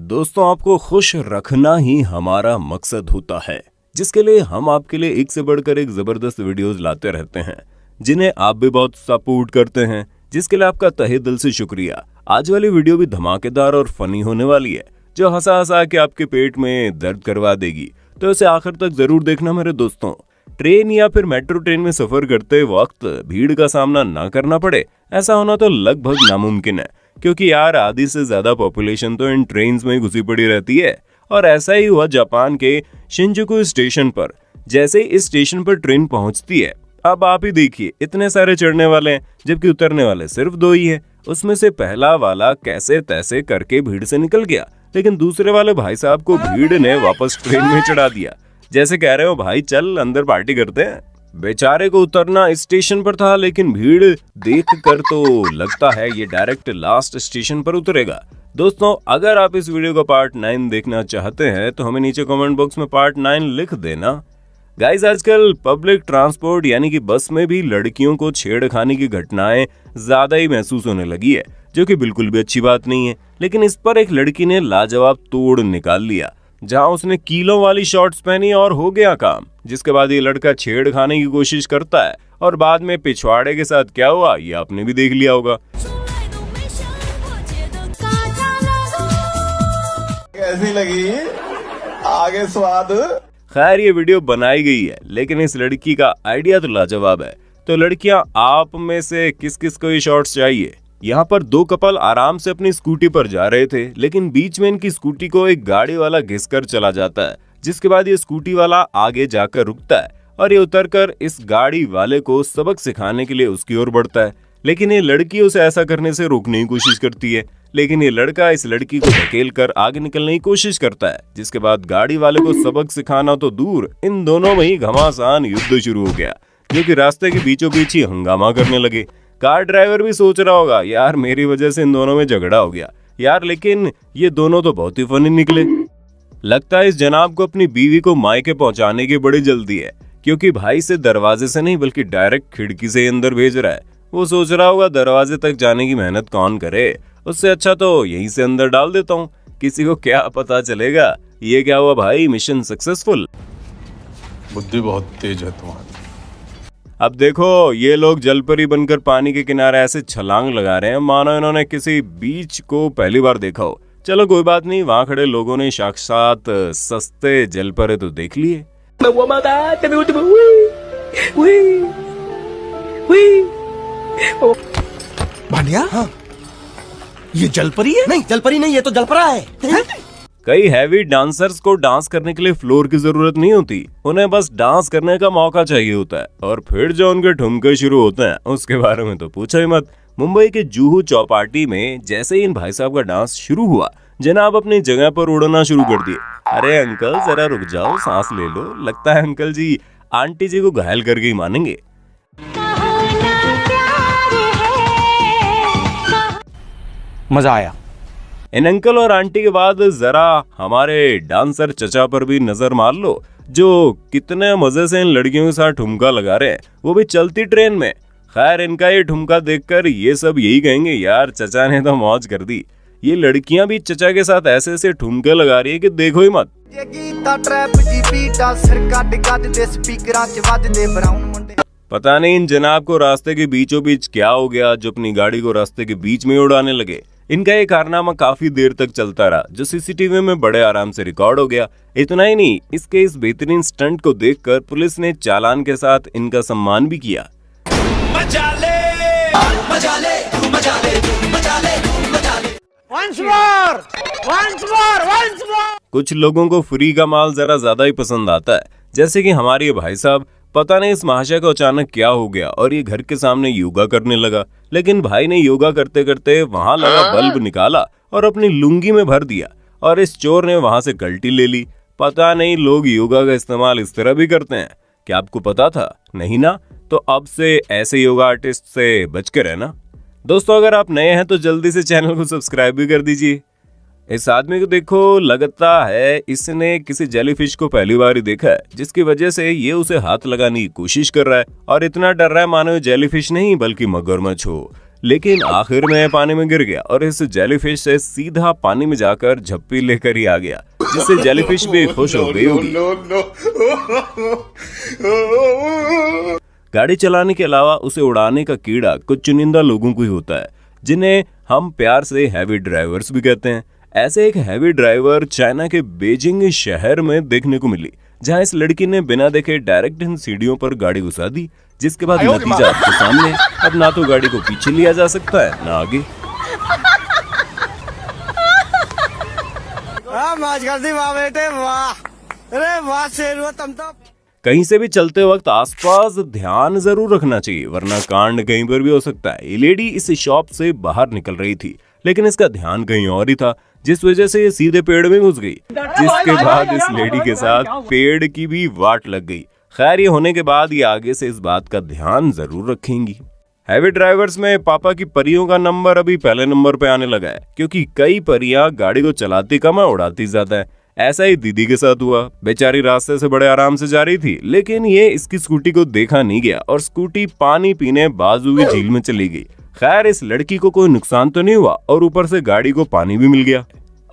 दोस्तों, आपको खुश रखना ही हमारा मकसद होता है, जिसके लिए हम आपके लिए एक से बढ़कर एक जबरदस्त वीडियोस लाते रहते हैं, जिन्हें आप भी बहुत सपोर्ट करते हैं, जिसके लिए आपका तहे दिल से शुक्रिया। आज वाली वीडियो भी धमाकेदार और फनी होने वाली है, जो हंसा हंसा के आपके पेट में दर्द करवा देगी, तो इसे आखिर तक जरूर देखना मेरे दोस्तों। ट्रेन या फिर मेट्रो ट्रेन में सफर करते वक्त भीड़ का सामना ना करना पड़े, ऐसा होना तो लगभग नामुमकिन है, क्योंकि यार आधी से ज्यादा पॉपुलेशन तो इन ट्रेन्स में घुसी पड़ी रहती है। और ऐसा ही हुआ जापान के शिंजुकू स्टेशन पर। जैसे ही इस स्टेशन पर ट्रेन पहुंचती है, अब आप ही देखिए, इतने सारे चढ़ने वाले हैं जबकि उतरने वाले सिर्फ 2 ही है। उसमें से पहला वाला कैसे तैसे करके भीड़ से निकल गया, लेकिन दूसरे वाले भाई साहब को भीड़ ने वापस ट्रेन में चढ़ा दिया। जैसे कह रहे हो, भाई चल अंदर पार्टी करते हैं। बेचारे को उतरना स्टेशन पर था, लेकिन भीड़ देखकर तो लगता है ये डायरेक्ट लास्ट स्टेशन पर उतरेगा। दोस्तों, अगर आप इस वीडियो का पार्ट 9 देखना चाहते हैं तो हमें नीचे कमेंट बॉक्स में पार्ट 9 लिख देना। गाइस, आजकल पब्लिक ट्रांसपोर्ट यानी कि बस में भी लड़कियों को छेड़खानी की घटनाएं ज्यादा ही महसूस होने लगी है, जो कि बिल्कुल भी अच्छी बात नहीं है। लेकिन इस पर एक लड़की ने लाजवाब तोड़ निकाल लिया, जहां उसने कीलों वाली शॉर्ट्स पहनी और हो गया काम। जिसके बाद ये लड़का छेड़ खाने की कोशिश करता है और बाद में पिछवाड़े के साथ क्या हुआ ये आपने भी देख लिया होगा। कैसी लगी आगे स्वाद? खैर, ये वीडियो बनाई गई है, लेकिन इस लड़की का आइडिया तो लाजवाब है। तो लड़कियां, आप में से किस किस को ये शॉर्ट्स चाहिए? यहाँ पर 2 कपल आराम से अपनी स्कूटी पर जा रहे थे, लेकिन बीच में इनकी स्कूटी को एक गाड़ी वाला घिसकर चला जाता है। जिसके बाद ये स्कूटी वाला आगे जाकर रुकता है और ये उतरकर इस गाड़ी वाले को सबक सिखाने के लिए उसकी ओर बढ़ता है। लेकिन ये लड़की उसे ऐसा करने से रोकने की कोशिश करती है, लेकिन ये लड़का इस लड़की को धकेल कर आगे निकलने की कोशिश करता है। जिसके बाद गाड़ी वाले को सबक सिखाना तो दूर, इन दोनों में ही घमासान युद्ध शुरू हो गया, जो कि रास्ते के बीचों बीच ही हंगामा करने लगे। कार ड्राइवर भी सोच रहा होगा, यार मेरी वजह से इन दोनों में झगड़ा हो गया यार, लेकिन ये दोनों तो बहुत ही फनी निकले। लगता है इस जनाब को अपनी बीवी को मायके पहुंचाने की बड़ी जल्दी है, क्योंकि भाई से दरवाजे से नहीं बल्कि डायरेक्ट खिड़की से अंदर भेज रहा है। वो सोच रहा होगा दरवाजे तक जाने की मेहनत कौन करे, उससे अच्छा तो यहीं से अंदर डाल देता हूँ, किसी को क्या पता चलेगा। ये क्या हुआ भाई, मिशन सक्सेसफुल। बुद्धि बहुत तेज है तुम्हारी। अब देखो, ये लोग जलपरी बनकर पानी के किनारे ऐसे छलांग लगा रहे हैं मानो इन्होंने किसी बीच को पहली बार देखा हो। चलो कोई बात नहीं, वहां खड़े लोगों ने साक्षात सस्ते जलपरे तो देख लिए। भानिया, हाँ। ये जलपरी है? नहीं, जलपरी नहीं, ये तो जलपरा है। कई हैवी डांसर्स को डांस करने के लिए फ्लोर की जरूरत नहीं होती, उन्हें बस डांस करने का मौका चाहिए होता है। और फिर जो उनके ठुमके शुरू होते हैं उसके बारे में तो पूछो ही मत। मुंबई के जुहू चौपाटी में जैसे ही इन भाई साहब का डांस शुरू हुआ, जनाब अपनी जगह पर उड़ना शुरू कर दिए। अरे अंकल जरा रुक जाओ, सांस ले लो। लगता है अंकल जी आंटी जी को घायल करके ही मानेंगे। मजा आया। इन अंकल और आंटी के बाद जरा हमारे डांसर चचा पर भी नजर मार लो, जो कितने मजे से इन लड़कियों के साथ ठुमका लगा रहे हैं, वो भी चलती ट्रेन में। खैर, इनका ये ठुमका देखकर ये सब यही कहेंगे, यार चचा ने तो मौज कर दी। ये लड़कियां भी चचा के साथ ऐसे ऐसे ठुमके लगा रही है कि देखो ही मत। पता नहीं इन जनाब को रास्ते के बीचों बीच क्या हो गया, जो अपनी गाड़ी को रास्ते के बीच में उड़ाने लगे। इनका ये कारनामा काफी देर तक चलता रहा, जो सीसीटीवी में बड़े आराम से रिकॉर्ड हो गया। इतना ही नहीं, इसके इस बेहतरीन स्टंट को देखकर पुलिस ने चालान के साथ इनका सम्मान भी किया। मजा ले, मजा ले, मजा ले, मजा ले, मजा ले। Once more, once more, once more। कुछ लोगों को फ्री का माल जरा ज्यादा ही पसंद आता है, जैसे कि हमारे भाई साहब। पता नहीं इस महाशय को अचानक क्या हो गया और ये घर के सामने योगा करने लगा, लेकिन भाई ने योगा करते करते वहां लगा बल्ब निकाला और अपनी लुंगी में भर दिया, और इस चोर ने वहां से गलती ले ली। पता नहीं लोग योगा का इस्तेमाल इस तरह भी करते हैं, क्या आपको पता था? नहीं ना? तो अब से ऐसे योगा आर्टिस्ट से बच के रहना। दोस्तों, अगर आप नए हैं तो जल्दी से चैनल को सब्सक्राइब भी कर दीजिए। इस आदमी को देखो, लगता है इसने किसी जेलीफिश को पहली बार ही देखा है, जिसकी वजह से ये उसे हाथ लगाने की कोशिश कर रहा है और इतना डर रहा है मानो जेलीफिश नहीं बल्कि मगरमच्छ हो। लेकिन आखिर में पानी में गिर गया और इस जेलीफिश से सीधा पानी में जाकर झप्पी लेकर ही आ गया, जिससे जेलीफिश भी खुश हो गई होगी। गाड़ी चलाने के अलावा उसे उड़ाने का कीड़ा कुछ चुनिंदा लोगों को ही होता है, जिन्हें हम प्यार से हैवी ड्राइवर्स भी कहते हैं। ऐसे एक हैवी ड्राइवर चाइना के बीजिंग शहर में देखने को मिली, जहां इस लड़की ने बिना देखे डायरेक्ट इन सीढ़ियों पर गाड़ी घुसा दी, जिसके बाद नतीजा आपके सामने। अब ना तो गाड़ी को पीछे लिया जा सकता है ना आगे। कहीं से भी चलते वक्त आसपास ध्यान जरूर रखना चाहिए, वरना कांड कहीं पर भी हो सकता है। ये लेडी इस शॉप से बाहर निकल रही थी, लेकिन इसका ध्यान कहीं और ही था, जिस वजह से ये सीधे पेड़ में घुस गई, जिसके बाद इस लेडी के साथ पेड़ की भी वाट लग गई। खैर, ये होने के बाद ये आगे से इस बात का ध्यान जरूर रखेंगी। हैवी ड्राइवर्स में पापा की परियों का नंबर अभी पहले नंबर पे आने लगा है, क्योंकि कई परियां गाड़ी को चलाती कम है, उड़ाती ज्यादा है। ऐसा ही दीदी के साथ हुआ। बेचारी रास्ते से बड़े आराम से जा रही थी, लेकिन ये इसकी स्कूटी को देखा नहीं गया और स्कूटी पानी पीने बाजू की झील में चली गई। खैर, इस लड़की को कोई नुकसान तो नहीं हुआ और ऊपर से गाड़ी को पानी भी मिल गया।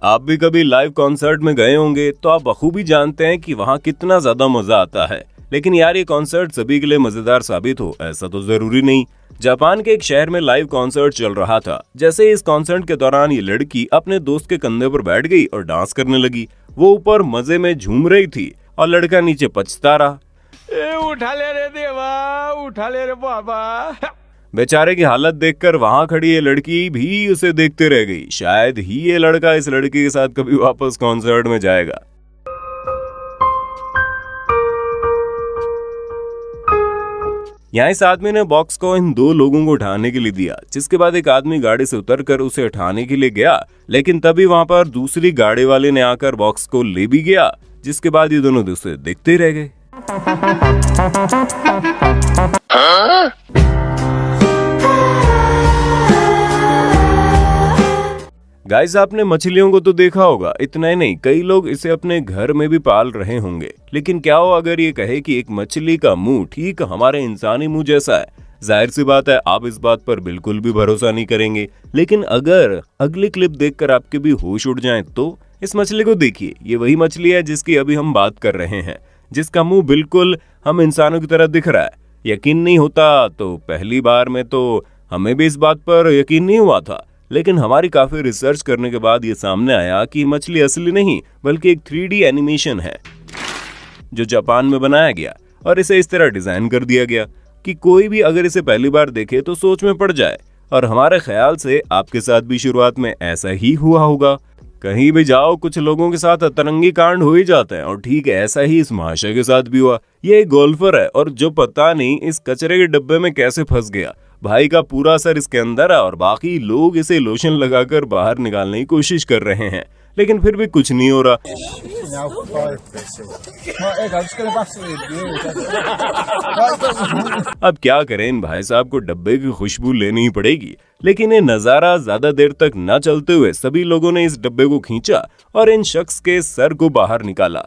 आप भी कभी लाइव कॉन्सर्ट में गए होंगे तो आप बखूबी जानते हैं कि वहाँ कितना ज्यादा मजा आता है। लेकिन यार, ये कॉन्सर्ट सभी के लिए मजेदार साबित हो ऐसा तो जरूरी नहीं। जापान के एक शहर में लाइव कॉन्सर्ट चल रहा था। जैसे इस कॉन्सर्ट के दौरान ये लड़की अपने दोस्त के कंधे पर बैठ गई और डांस करने लगी। वो ऊपर मजे में झूम रही थी और लड़का नीचे पछता रहा। उठा ले रे देवा, उठा ले रे बाबा। बेचारे की हालत देखकर वहां खड़ी ये लड़की भी उसे देखते रह गई। शायद ही ये लड़का इस लड़की के साथ कभी वापस कॉन्सर्ट में जाएगा। यहाँ इस आदमी ने बॉक्स को इन दो लोगों को उठाने के लिए दिया, जिसके बाद एक आदमी गाड़ी से उतरकर उसे उठाने के लिए गया, लेकिन तभी वहां पर दूसरी गाड़ी वाले ने आकर बॉक्स को ले भी गया, जिसके बाद ये दोनों दूसरे देखते रह गए। गाइस, आपने मछलियों को तो देखा होगा, इतना ही नहीं कई लोग इसे अपने घर में भी पाल रहे होंगे। लेकिन क्या हो अगर ये कहे कि एक मछली का मुंह ठीक हमारे इंसानी मुंह जैसा है? जाहिर सी बात है आप इस बात पर बिल्कुल भी भरोसा नहीं करेंगे। लेकिन अगर अगली क्लिप देखकर आपके भी होश उड़ जाएं तो इस मछली को देखिए। ये वही मछली है जिसकी अभी हम बात कर रहे हैं, जिसका मुंह बिल्कुल हम इंसानों की तरह दिख रहा है। यकीन नहीं होता तो पहली बार में तो हमें भी इस बात पर यकीन नहीं हुआ था, लेकिन हमारी काफी रिसर्च करने के बाद ये सामने आया कि मछली असली नहीं बल्कि एक 3D एनिमेशन है जो जापान में बनाया गया और इसे इस तरह डिजाइन कर दिया गया कि कोई भी अगर इसे पहली बार देखे तो सोच में पड़ जाए। और हमारे ख्याल से आपके साथ भी शुरुआत में ऐसा ही हुआ होगा। कहीं भी जाओ कुछ लोगों के साथ अतरंगी कांड हो ही जाते हैं और ठीक ऐसा ही इस महाशय के साथ भी हुआ। ये एक गोल्फर है और जो पता नहीं इस कचरे के डब्बे में कैसे फंस गया। भाई का पूरा सर इसके अंदर है और बाकी लोग इसे लोशन लगाकर बाहर निकालने की कोशिश कर रहे हैं, लेकिन फिर भी कुछ नहीं हो रहा। अब क्या करें, इन भाई साहब को डब्बे की खुशबू लेनी ही पड़ेगी। लेकिन ये नजारा ज्यादा देर तक न चलते हुए सभी लोगों ने इस डब्बे को खींचा और इन शख्स के सर को बाहर निकाला।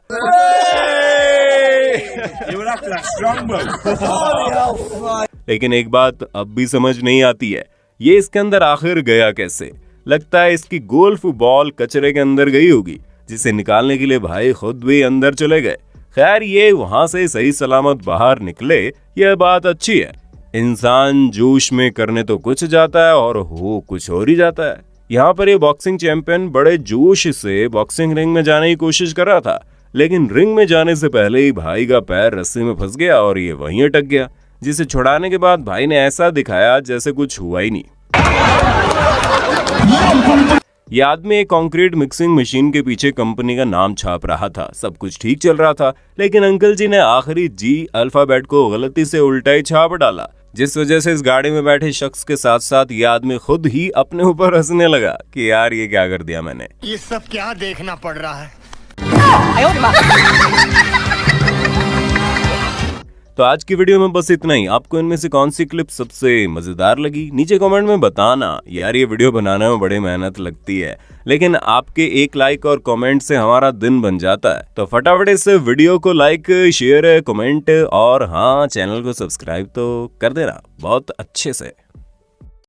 लेकिन एक बात अब भी समझ नहीं आती है, ये इसके अंदर आखिर गया कैसे? लगता है इसकी गोल्फ बॉल कचरे के अंदर गई होगी, जिसे निकालने के लिए भाई खुद भी अंदर चले गए। खैर, ये वहां से सही सलामत बाहर निकले, यह बात अच्छी है। इंसान जोश में करने तो कुछ जाता है और हो कुछ और ही जाता है। यहाँ पर ये बॉक्सिंग चैंपियन बड़े जोश से बॉक्सिंग रिंग में जाने की कोशिश कर रहा था, लेकिन रिंग में जाने से पहले ही भाई का पैर रस्सी में फंस गया और ये वहीं अटक गया, जिसे छुड़ाने के बाद भाई ने ऐसा दिखाया जैसे कुछ हुआ ही नहीं। ये आदमी एक कंक्रीट मिक्सिंग मशीन के पीछे कंपनी का नाम छाप रहा था। सब कुछ ठीक चल रहा था, लेकिन अंकल जी ने आखिरी जी अल्फाबेट को गलती से उल्टा ही छाप डाला, जिस वजह से इस गाड़ी में बैठे शख्स के साथ साथ ये आदमी खुद ही अपने ऊपर हंसने लगा कि यार ये क्या कर दिया मैंने। ये सब क्या देखना पड़ रहा है? तो आज की वीडियो में बस इतना ही। आपको इनमें से कौन सी क्लिप सबसे मजेदार लगी नीचे कमेंट में बताना। यार ये वीडियो बनाने में बड़ी मेहनत लगती है, लेकिन आपके एक लाइक और कमेंट से हमारा दिन बन जाता है। तो फटाफट इस वीडियो को लाइक, शेयर, कमेंट और हाँ, चैनल को सब्सक्राइब तो कर देना बहुत अच्छे से।